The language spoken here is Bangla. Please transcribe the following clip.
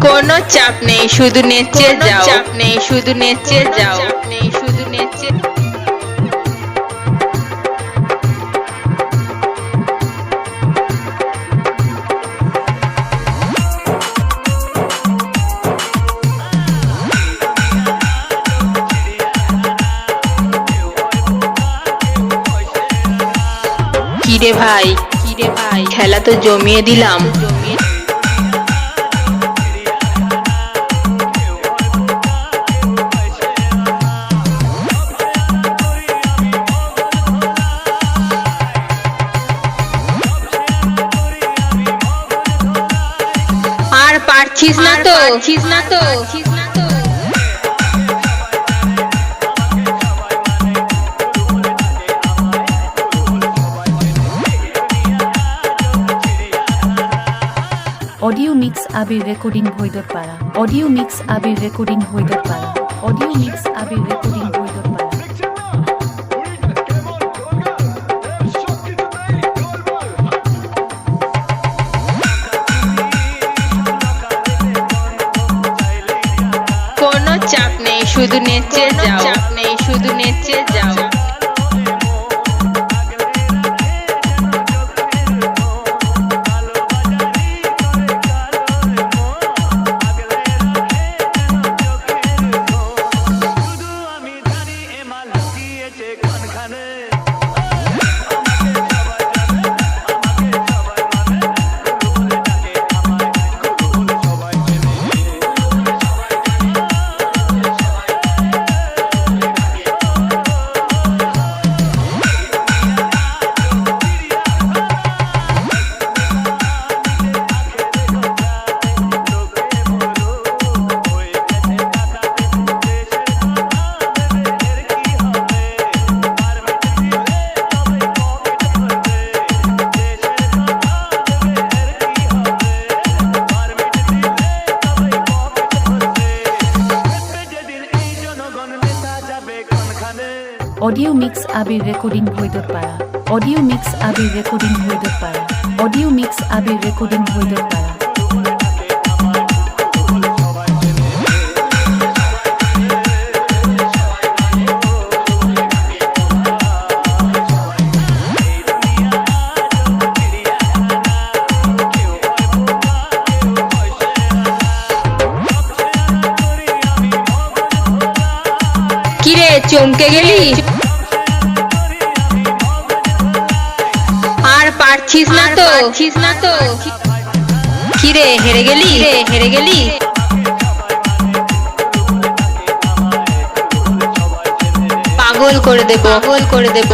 কোনো চাপ নেই, শুধু নেচে যাও। চাপ নেই, শুধু নেচে যাও। চাপ নেই, শুধু নেচে। কিরে ভাই, কিরে ভাই, খেলা তো জমিয়ে দিলাম। আর পারছিস না তো, পারছিস না তো। অডিও মিক্স আবির রেকর্ডিং ভৈদরপাড়া। অডিও মিক্স আবির রেকর্ডিং ভৈদরপাড়া। অডিও মিক্স আবির রেকর্ডিং ভৈদরপাড়া। কোনো চাপ নেই, শুধু নেচে যাও। চাপ নেই, শুধু নেচে যাও। অডিও মিক্স আবির রেকর্ডিং ভৈদরপাড়া। অডিও মিক্স আবির রেকর্ডিং ভৈদরপাড়া। অডিও মিক্স আবির রেকর্ডিং ভৈদরপাড়া। কিরে চমকে গেলি? আর পারছিস না তো, পারছিস না তো। কিরে হেরে গেলি? হেরে গেলি? পাগল করে দেব, পাগল করে দেব।